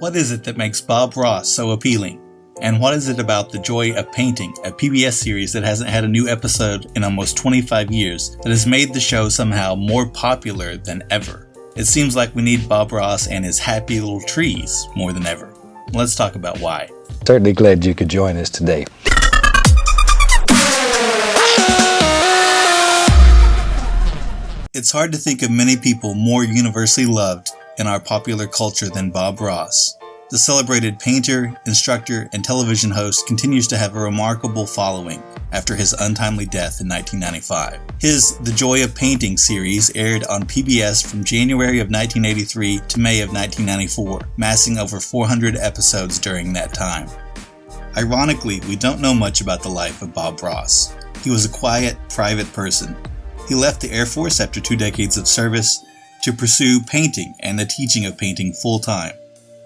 What is it that makes Bob Ross so appealing? And what is it about The Joy of Painting, a PBS series that hasn't had a new episode in almost 25 years, that has made the show somehow more popular than ever? It seems like we need Bob Ross and his happy little trees more than ever. Let's talk about why. Certainly glad you could join us today. It's hard to think of many people more universally loved in our popular culture than Bob Ross. The celebrated painter, instructor, and television host continues to have a remarkable following after his untimely death in 1995. His The Joy of Painting series aired on PBS from January of 1983 to May of 1994, massing over 400 episodes during that time. Ironically, we don't know much about the life of Bob Ross. He was a quiet, private person. He left the Air Force after 2 decades of service to pursue painting and the teaching of painting full-time.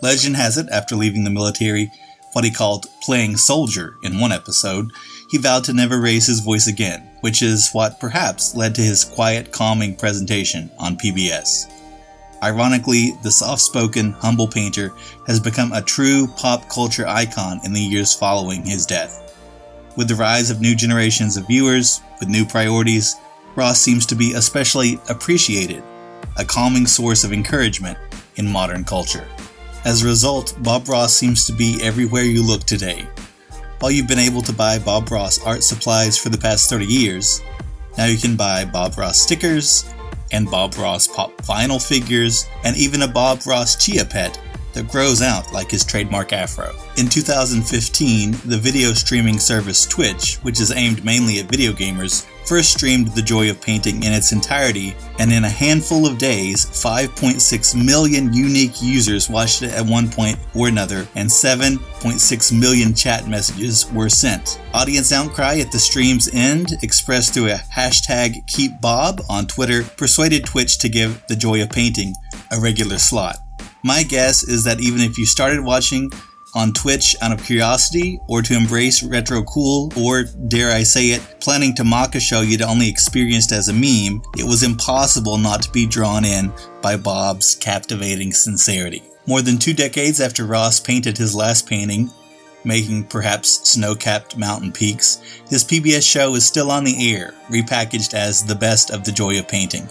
Legend has it, after leaving the military, what he called playing soldier in one episode, he vowed to never raise his voice again, which is what perhaps led to his quiet, calming presentation on PBS. Ironically, the soft-spoken, humble painter has become a true pop culture icon in the years following his death. With the rise of new generations of viewers, with new priorities, Ross seems to be especially appreciated, a calming source of encouragement in modern culture. As a result, Bob Ross seems to be everywhere you look today. While you've been able to buy Bob Ross art supplies for the past 30 years, now you can buy Bob Ross stickers, and Bob Ross pop vinyl figures, and even a Bob Ross chia pet that grows out like his trademark afro. In 2015, the video streaming service Twitch, which is aimed mainly at video gamers, first streamed The Joy of Painting in its entirety, and in a handful of days, 5.6 million unique users watched it at one point or another, and 7.6 million chat messages were sent. Audience outcry at the stream's end, expressed through a hashtag #KeepBob on Twitter, persuaded Twitch to give The Joy of Painting a regular slot. My guess is that even if you started watching on Twitch out of curiosity, or to embrace retro cool, or, dare I say it, planning to mock a show you'd only experienced as a meme, it was impossible not to be drawn in by Bob's captivating sincerity. More than 2 decades after Ross painted his last painting, making perhaps snow-capped mountain peaks, his PBS show is still on the air, repackaged as The Best of The Joy of Painting.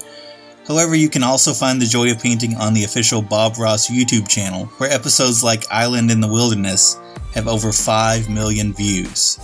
However, you can also find The Joy of Painting on the official Bob Ross YouTube channel, where episodes like Island in the Wilderness have over 5 million views.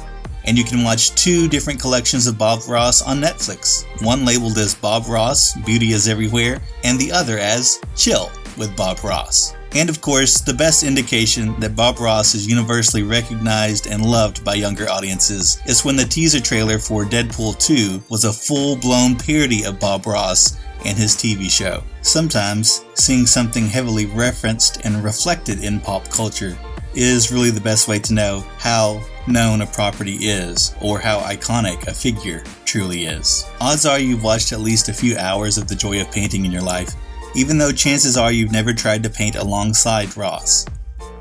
And you can watch 2 different collections of Bob Ross on Netflix, one labeled as Bob Ross, Beauty is Everywhere, and the other as Chill with Bob Ross. And of course, the best indication that Bob Ross is universally recognized and loved by younger audiences is when the teaser trailer for Deadpool 2 was a full-blown parody of Bob Ross and his TV show. Sometimes, seeing something heavily referenced and reflected in pop culture is really the best way to know how known a property is, or how iconic a figure truly is. Odds are you've watched at least a few hours of The Joy of Painting in your life, even though chances are you've never tried to paint alongside Ross.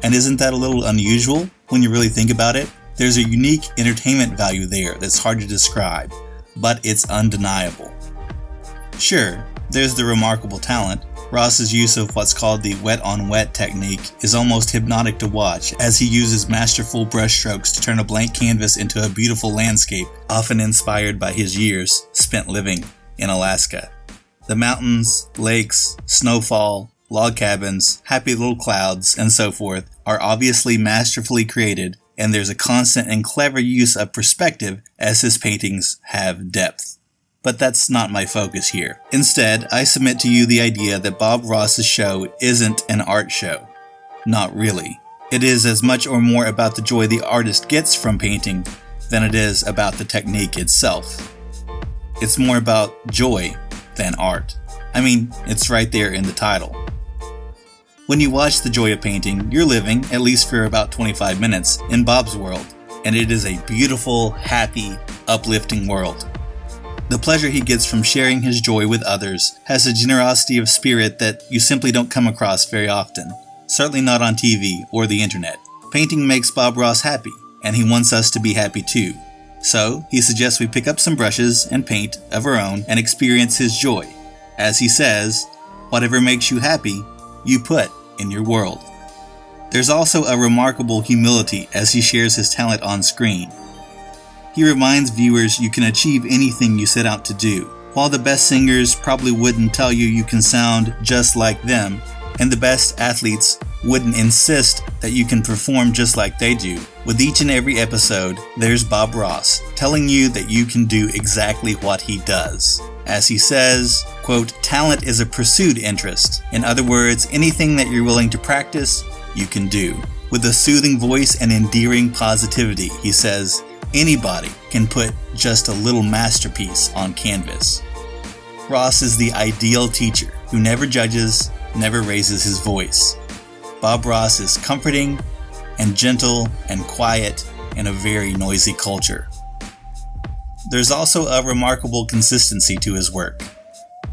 And isn't that a little unusual when you really think about it? There's a unique entertainment value there that's hard to describe, but it's undeniable. Sure, there's the remarkable talent. Ross's use of what's called the wet-on-wet technique is almost hypnotic to watch, as he uses masterful brushstrokes to turn a blank canvas into a beautiful landscape, often inspired by his years spent living in Alaska. The mountains, lakes, snowfall, log cabins, happy little clouds, and so forth are obviously masterfully created, and there's a constant and clever use of perspective as his paintings have depth. But that's not my focus here. Instead, I submit to you the idea that Bob Ross's show isn't an art show. Not really. It is as much or more about the joy the artist gets from painting than it is about the technique itself. It's more about joy than art. I mean, it's right there in the title. When you watch The Joy of Painting, you're living, at least for about 25 minutes, in Bob's world, and it is a beautiful, happy, uplifting world. The pleasure he gets from sharing his joy with others has a generosity of spirit that you simply don't come across very often, certainly not on TV or the internet. Painting makes Bob Ross happy, and he wants us to be happy too. So, he suggests we pick up some brushes and paint of our own and experience his joy. As he says, whatever makes you happy, you put in your world. There's also a remarkable humility as he shares his talent on screen. He reminds viewers you can achieve anything you set out to do. While the best singers probably wouldn't tell you can sound just like them, and the best athletes wouldn't insist that you can perform just like they do, with each and every episode, there's Bob Ross telling you that you can do exactly what he does. As he says, quote, "Talent is a pursued interest. In other words, anything that you're willing to practice, you can do." With a soothing voice and endearing positivity, he says, anybody can put just a little masterpiece on canvas. Ross is the ideal teacher who never judges, never raises his voice. Bob Ross is comforting and gentle and quiet in a very noisy culture. There's also a remarkable consistency to his work.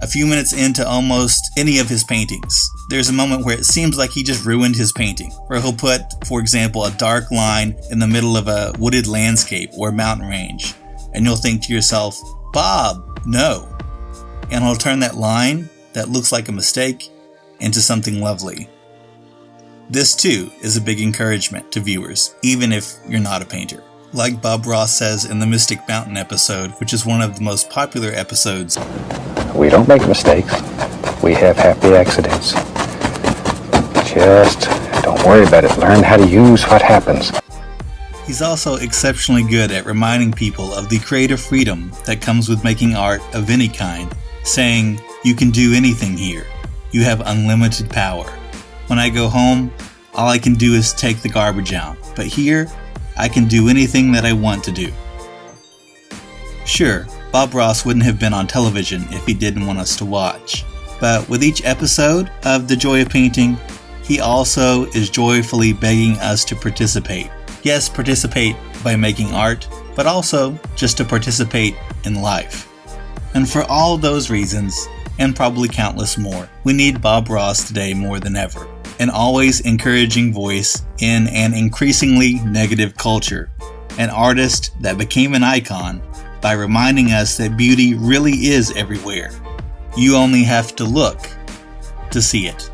A few minutes into almost any of his paintings, there's a moment where it seems like he just ruined his painting, where he'll put, for example, a dark line in the middle of a wooded landscape or mountain range, and you'll think to yourself, "Bob, no." And he'll turn that line that looks like a mistake into something lovely. This too is a big encouragement to viewers, even if you're not a painter. Like Bob Ross says in the Mystic Mountain episode, which is one of the most popular episodes, We don't make mistakes. We have happy accidents. Just don't worry about it. Learn how to use what happens. he's also exceptionally good at reminding people of the creative freedom that comes with making art of any kind, saying, "You can do anything here. You have unlimited power. When I go home, all I can do is take the garbage out, but here, I can do anything that I want to do." Sure, Bob Ross wouldn't have been on television if he didn't want us to watch, but with each episode of The Joy of Painting, he also is joyfully begging us to participate. Yes, participate by making art, but also just to participate in life. And for all those reasons, and probably countless more, we need Bob Ross today more than ever. An always encouraging voice in an increasingly negative culture. An artist that became an icon by reminding us that beauty really is everywhere. You only have to look to see it.